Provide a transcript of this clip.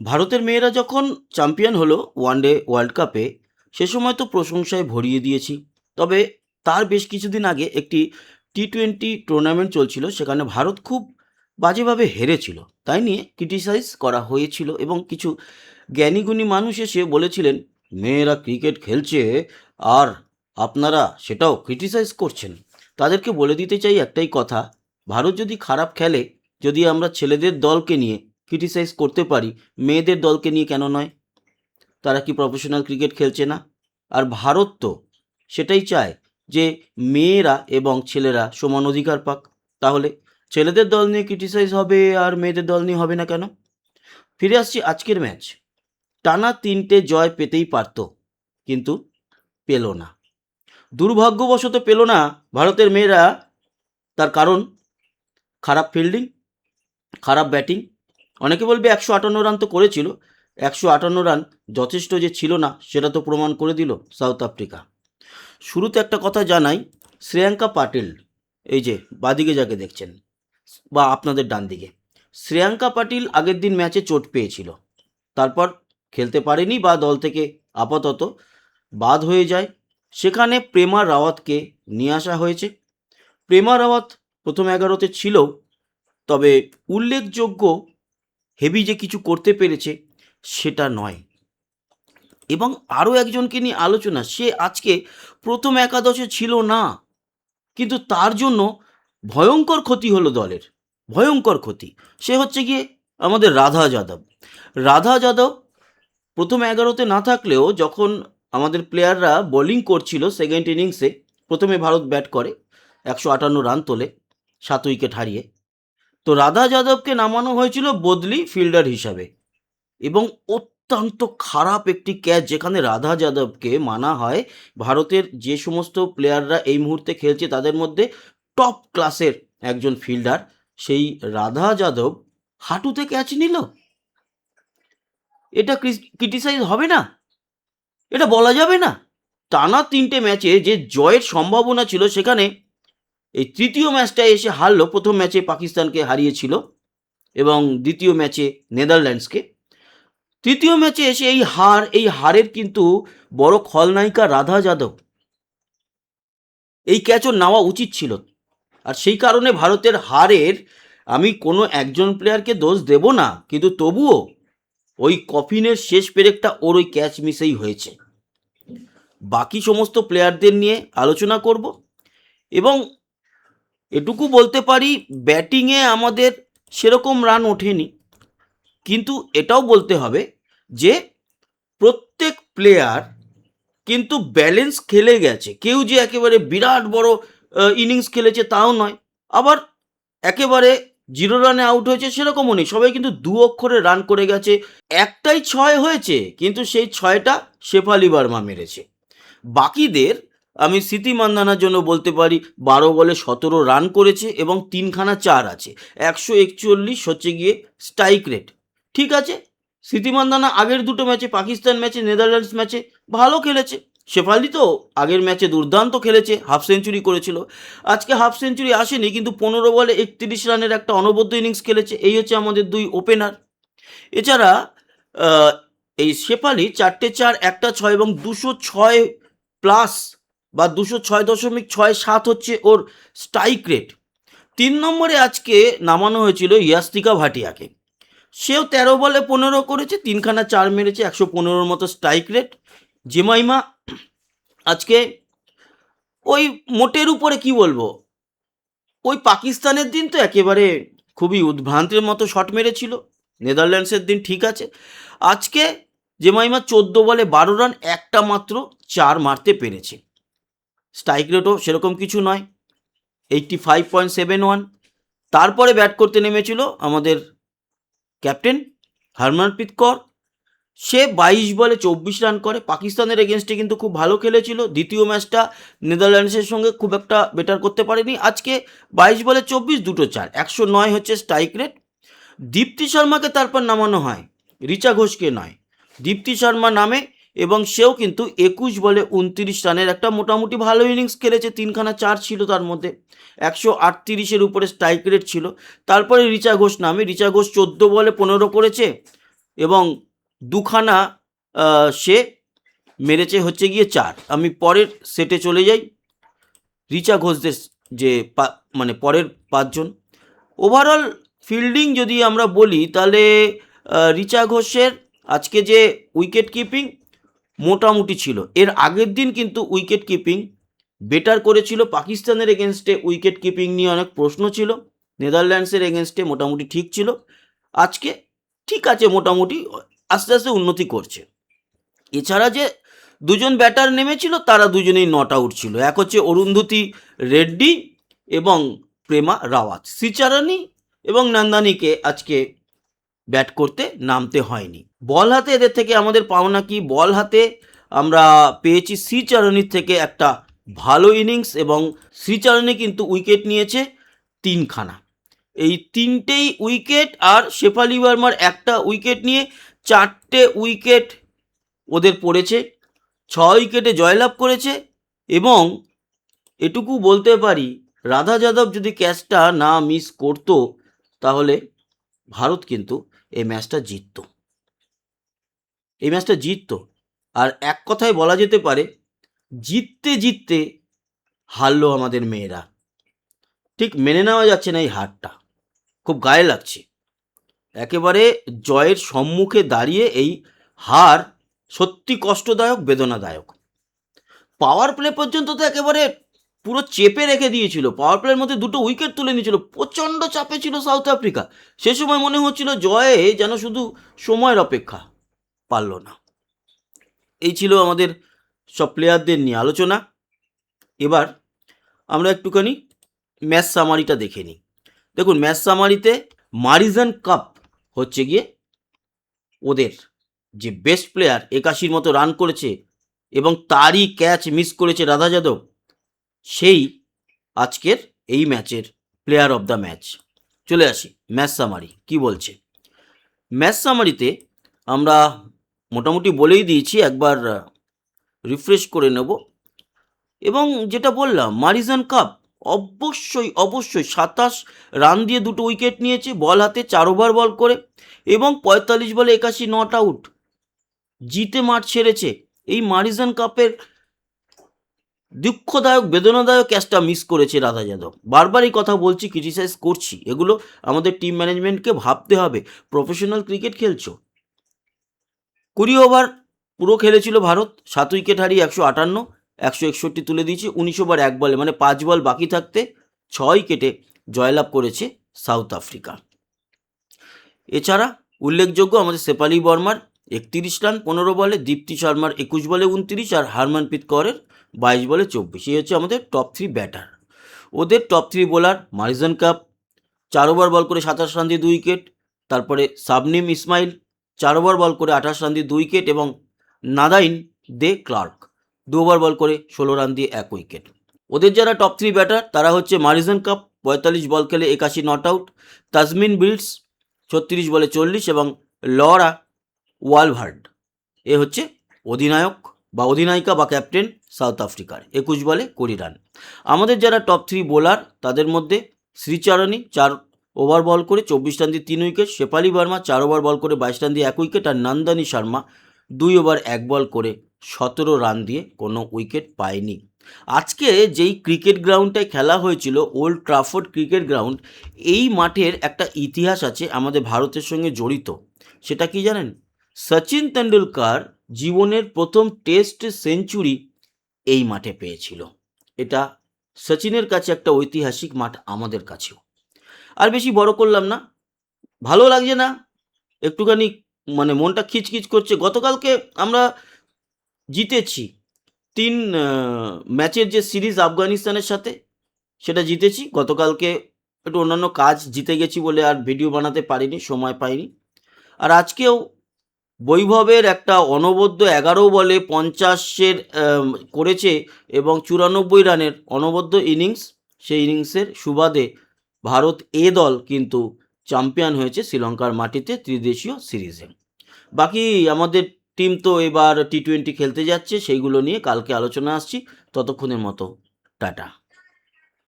ভারতের মেয়েরা যখন চ্যাম্পিয়ন হলো ওয়ানডে ওয়ার্ল্ড কাপে, সে সময় তো প্রশংসায় ভরিয়ে দিয়েছি। তবে তার বেশ কিছুদিন আগে একটি টি-20 টুর্নামেন্ট চলছিল, সেখানে ভারত খুব বাজেভাবে হেরেছিল। তাই নিয়ে ক্রিটিসাইজ করা হয়েছিল এবং কিছু জ্ঞানীগুণী মানুষ এসে বলেছিলেন, মেয়েরা ক্রিকেট খেলছে আর আপনারা সেটাও ক্রিটিসাইজ করছেন। তাদেরকে বলে দিতে চাই একটাই কথা, ভারত যদি খারাপ খেলে, যদি আমরা ছেলেদের দলকে নিয়ে ক্রিটিসাইজ করতে পারি, মেয়েদের দলকে নিয়ে কেন নয়? তারা কি প্রফেশনাল ক্রিকেট খেলছে না? আর ভারত তো সেটাই চায় যে মেয়েরা এবং ছেলেরা সমান অধিকার পাক। তাহলে ছেলেদের দল নিয়ে ক্রিটিসাইজ হবে আর মেয়েদের দল নিয়ে হবে না কেন? ফিরে আসছি আজকের ম্যাচ। টানা 3টে জয় পেতেই পারত, কিন্তু পেল না। দুর্ভাগ্যবশত পেল না ভারতের মেয়েরা। তার কারণ খারাপ ফিল্ডিং, খারাপ ব্যাটিং। অনেকে বলবে 158 রান তো করেছিল, 158 রান যথেষ্ট যে ছিল না সেটা তো প্রমাণ করে দিল সাউথ আফ্রিকা। শুরুতে একটা কথা জানাই, শ্রেয়াঙ্কা পাটিল, এই যে বাদিকে যাকে দেখছেন বা আপনাদের ডান দিকে, শ্রেয়াঙ্কা পাটিল আগের দিন ম্যাচে চোট পেয়েছিল, তারপর খেলতে পারেনি বা দল থেকে আপাতত বাদ হয়ে যায়। সেখানে প্রেমা রাওয়াতকে নিয়ে আসা হয়েছে। প্রেমা রাওয়াত প্রথম 11তে ছিল, তবে উল্লেখযোগ্য হেভি যে কিছু করতে পেরেছে সেটা নয়। এবং আরও একজনকে নিয়ে আলোচনা, সে আজকে প্রথম একাদশে ছিল না, কিন্তু তার জন্য ভয়ঙ্কর ক্ষতি হলো দলের, ভয়ঙ্কর ক্ষতি। সে হচ্ছে গিয়ে আমাদের রাধা যাদব। রাধা যাদব প্রথম 11তে না থাকলেও যখন আমাদের প্লেয়াররা বোলিং করছিল সেকেন্ড ইনিংসে, প্রথমে ভারত ব্যাট করে 158 রান তোলে 7 উইকেট হারিয়ে। তো রাধা যাদবকে নামানো হয়েছিল বদলি ফিল্ডার হিসাবে, এবং অত্যন্ত খারাপ একটি ক্যাচ, যেখানে রাধা যাদবকে মানা হয় ভারতের যে সমস্ত প্লেয়াররা এই মুহূর্তে খেলছে তাদের মধ্যে টপ ক্লাসের একজন ফিল্ডার, সেই রাধা যাদব হাঁটুতে ক্যাচ নিল। এটা ক্রিটিসাইজ হবে না? এটা বলা যাবে না? টানা 3টে ম্যাচে যে জয়ের সম্ভাবনা ছিল, সেখানে এই তৃতীয় ম্যাচটায় এসে হারলো। প্রথম ম্যাচে পাকিস্তানকে হারিয়েছিল এবং দ্বিতীয় ম্যাচে নেদারল্যান্ডসকে। তৃতীয় ম্যাচে এসে এই হারের কিন্তু বড় খলনায়িকা রাধা যাদব। এই ক্যাচ ওর নেওয়া উচিত ছিল। আর সেই কারণে ভারতের হারের আমি কোনো একজন প্লেয়ারকে দোষ দেব না, কিন্তু তবুও ওই কফিনের শেষ পেরেকটা ওর ওই ক্যাচ মিসেই হয়েছে। বাকি সমস্ত প্লেয়ারদের নিয়ে আলোচনা করব এবং এটুকু বলতে পারি, ব্যাটিংয়ে আমাদের সেরকম রান ওঠেনি, কিন্তু এটাও বলতে হবে যে প্রত্যেক প্লেয়ার কিন্তু ব্যালেন্স খেলে গেছে। কেউ যে একেবারে বিরাট বড় ইনিংস খেলেছে তাও নয়, আবার একেবারে 0 রানে আউট হয়েছে সেরকমও নেই। সবাই কিন্তু 2 অক্ষরে রান করে গেছে। একটাই 6 হয়েছে, কিন্তু সেই 6টা শেফালি বার্মা মেরেছে। বাকিদের আমি স্মৃতি মান্ধানার জন্য বলতে পারি 12 বলে 17 রান করেছে এবং 3খানা 4 আছে। 141 হচ্ছে গিয়ে স্ট্রাইক রেট। ঠিক আছে, স্মৃতি মান্ধানা আগের দুটো ম্যাচে, পাকিস্তান ম্যাচে, নেদারল্যান্ডস ম্যাচে ভালো খেলেছে। শেফালি তো আগের ম্যাচে দুর্দান্ত খেলেছে, হাফ সেঞ্চুরি করেছিল। আজকে হাফ সেঞ্চুরি আসেনি, কিন্তু 15 বলে 31 রানের একটা অনবদ্য ইনিংস খেলেছে। এই হচ্ছে আমাদের দুই ওপেনার। এছাড়া আহ, এই শেফালি 4টে 4, একটা 6 এবং 206 প্লাস বা 206.67 হচ্ছে ওর স্ট্রাইক রেট। 3 নম্বরে আজকে নামানো হয়েছিল ইয়াস্তিকা ভাটিয়াকে। সেও 13 বলে 15 করেছে, 3খানা 4 মেরেছে, 115-র মতো স্ট্রাইক রেট। জেমাইমা আজকে ওই মোটের উপরে কি বলবো, ওই পাকিস্তানের দিন তো একেবারে খুবই উদ্ভ্রান্তের মতো শট মেরেছিল, নেদারল্যান্ডসের দিন ঠিক আছে। আজকে জেমাইমা 14 বলে 12 রান, একটা মাত্র 4 মারতে পেরেছে। স্ট্রাইক রেটও সেরকম কিছু নয়, 85.71। তারপরে ব্যাট করতে নেমেছিল আমাদের ক্যাপ্টেন হরমনপ্রীত কৌর। সে 22 বলে 24 রান করে। পাকিস্তানের এগেনস্টে কিন্তু খুব ভালো খেলেছিল। দ্বিতীয় ম্যাচটা নেদারল্যান্ডসের সঙ্গে খুব একটা বেটার করতে পারেনি। আজকে 22 বলে 24, দুটো 4, 109 হচ্ছে স্ট্রাইক রেট। দীপ্তি শর্মাকে তারপর নামানো হয়, রিচা ঘোষকে নয়। দীপ্তি শর্মা নামে এবং সেও কিন্তু 21 বলে 29 রানের একটা মোটামুটি ভালো ইনিংস খেলেছে। 3খানা 4 ছিল তার মধ্যে, 138-এর উপরে স্ট্রাইক রেট ছিল। তারপরে রিচা ঘোষ নামে, রিচা ঘোষ 14 বলে 15 করেছে, এবং দুখানা সে মেরেছে হচ্ছে গিয়ে 4। আমি পরের সেটে চলে যাই। রিচা ঘোষদের যে মানে পরের 5 জন ওভারঅল ফিল্ডিং যদি আমরা বলি, তাহলে রিচা ঘোষের আজকে যে উইকেট কিপিং মোটামুটি ছিল। এর আগের দিন কিন্তু উইকেট কিপিং বেটার করেছিল। পাকিস্তানের এগেনস্টে উইকেট কিপিং নিয়ে অনেক প্রশ্ন ছিল, নেদারল্যান্ডসের এগেনস্টে মোটামুটি ঠিক ছিল। আজকে ঠিক আছে, মোটামুটি আস্তে আস্তে উন্নতি করছে। এছাড়া যে দুজন ব্যাটার নেমেছিল তারা দুজনেই নট আউট ছিল। এক হচ্ছে অরুন্ধতী রেড্ডি এবং প্রেমা রাওয়াত। শ্রীচারণী এবং নন্দানীকে আজকে ব্যাট করতে নামতে হয়নি। বল হাতে এদের থেকে আমাদের পাওনা কি? বল হাতে আমরা পেয়েছি শ্রীচারণীর থেকে একটা ভালো ইনিংস, এবং শ্রীচারণী কিন্তু উইকেট নিয়েছে 3খানা। এই 3টেই উইকেট, আর শেফালি ভার্মার একটা উইকেট নিয়ে 4টে উইকেট ওদের পড়েছে। 6 উইকেটে জয়লাভ করেছে। এবং এটুকু বলতে পারি, রাধা যাদব যদি ক্যাচটা না মিস করতো তাহলে ভারত কিন্তু এই ম্যাচটা জিততো। আর এক কথায় বলা যেতে পারে, জিততে জিততে হারলো আমাদের মেয়েরা। ঠিক মেনে নেওয়া যাচ্ছে না এই হারটা, খুব গায়ে লাগছে। একেবারে জয়ের সম্মুখে দাঁড়িয়ে এই হার সত্যি কষ্টদায়ক, বেদনাদায়ক। পাওয়ার প্লে পর্যন্ত তো একেবারে পুরো চেপে রেখে দিয়েছিল। পাওয়ার প্লের মধ্যে 2টো উইকেট তুলে নিয়েছিল, প্রচণ্ড চাপে ছিল সাউথ আফ্রিকা। সে সময় মনে হচ্ছিল জয়ে যেন শুধু সময়ের অপেক্ষা, পারল না। এই ছিল আমাদের সব প্লেয়ারদের নিয়ে আলোচনা। এবার আমরা একটুখানি ম্যাচ সামারিটা দেখে নিই। দেখুন, ম্যাচ সামারিতে মারিজান কাপ হচ্ছে গিয়ে ওদের যে বেস্ট প্লেয়ার, 81 মতো রান করেছে এবং তারই ক্যাচ মিস করেছে রাধা যাদব, সেই আজকের এই ম্যাচের প্লেয়ার অফ দ্য ম্যাচ। চলে আসি ম্যাচ সামারি কি বলছে। ম্যাচ সামারিতে আমরা মোটামুটি বলেই দিয়েছি, একবার রিফ্রেশ করে নেব। এবং যেটা বললাম, মারিজান কাপ অবশ্যই 27 রান দিয়ে 2টো উইকেট নিয়েছে, বল হাতে 4 ওভার বল করে, এবং 45 বলে 81 নট আউট, জিতে মাঠ ছেড়েছে। এই মারিজান কাপের দুঃখদায়ক, বেদনাদায়ক ক্যাচটা মিস করেছে রাধা যাদব। বারবার এই কথা বলছি, ক্রিটিসাইজ করছি, এগুলো আমাদের টিম ম্যানেজমেন্টকে ভাবতে হবে। প্রফেশনাল ক্রিকেট খেলছো। 20 ওভার পুরো খেলেছিল ভারত, 7 উইকেট হারিয়ে 158, 161 তুলে দিয়েছে 19 ওভার 1 বলে, মানে 5 বল বাকি থাকতে 6 উইকেটে জয়লাভ করেছে সাউথ আফ্রিকা। এছাড়া উল্লেখযোগ্য আমাদের শেফালি বর্মার 31 রান 15 বলে, দীপ্তি শর্মার 21 বলে 29, আর হারমনপ্রীত কৌরের 22 বলে 24। এই হচ্ছে আমাদের টপ 3 ব্যাটার। ওদের top 3 bowler Marizanne Kapp 4 over bowl করে 27 রান দিয়ে 2 উইকেট, তারপরে সাবনিম ইসমাইল 4 ওভার বল করে 28 রান দিয়ে 2 উইকেট, এবং নাদাইন দে ক্লার্ক 2 ওভার বল করে 16 রান দিয়ে 1 উইকেট। ওদের যারা টপ 3 ব্যাটার তারা হচ্ছে মারিজান কাপ 45 বল খেলে 81 নট আউট, তাজমিন ব্রিটস 36 বলে 40, এবং লরা ওয়ালভার্ড এ হচ্ছে অধিনায়ক বা অধিনায়িকা বা ক্যাপ্টেন সাউথ আফ্রিকার, 21 বলে 20 রান। আমাদের যারা টপ 3 বোলার তাদের মধ্যে শ্রীচারণী 4 ওভার বল করে 24 রান দিয়ে 3 wicket, Shefali Verma 4 over bowl করে 22 রান দিয়ে 1 উইকেট, আর নন্দানী শর্মা 2 ওভার 1 বল করে 17 রান দিয়ে কোনো উইকেট পায়নি। আজকে যেই ক্রিকেট গ্রাউন্ডটায় খেলা হয়েছিল, ওল্ড ট্রাফোর্ড ক্রিকেট গ্রাউন্ড, এই মাঠের একটা ইতিহাস আছে আমাদের ভারতের সঙ্গে জড়িত। সেটা কি জানেন? সচিন তেন্ডুলকার জীবনের প্রথম টেস্ট সেঞ্চুরি এই মাঠে পেয়েছিল। এটা সচিনের কাছে একটা ঐতিহাসিক মাঠ, আমাদের কাছেও। আর বেশি বড় করলাম না, ভালো লাগছে না, একটুখানি মানে মনটা খিচখিচ করছে। গতকালকে আমরা জিতেছি 3 ম্যাচের যে সিরিজ আফগানিস্তানের সাথে, সেটা জিতেছি। গতকালকে একটু অন্যান্য কাজ জিতে গেছি বলে আর ভিডিও বানাতে পারিনি, সময় পাইনি। আর আজকেও বৈভবের একটা অনবদ্য 11 বলে 50-এর করেছে এবং 94 রানের অনবদ্য ইনিংস। সেই ইনিংসের সুবাদে ভারত এ দল কিন্তু চ্যাম্পিয়ন হয়েছে শ্রীলঙ্কার মাটিতে ত্রিদেশীয় সিরিজে। বাকি আমাদের টিম তো এবার T20 খেলতে যাচ্ছে, সেইগুলো নিয়ে কালকে আলোচনা আসছি। ততক্ষণের মতো টাটা।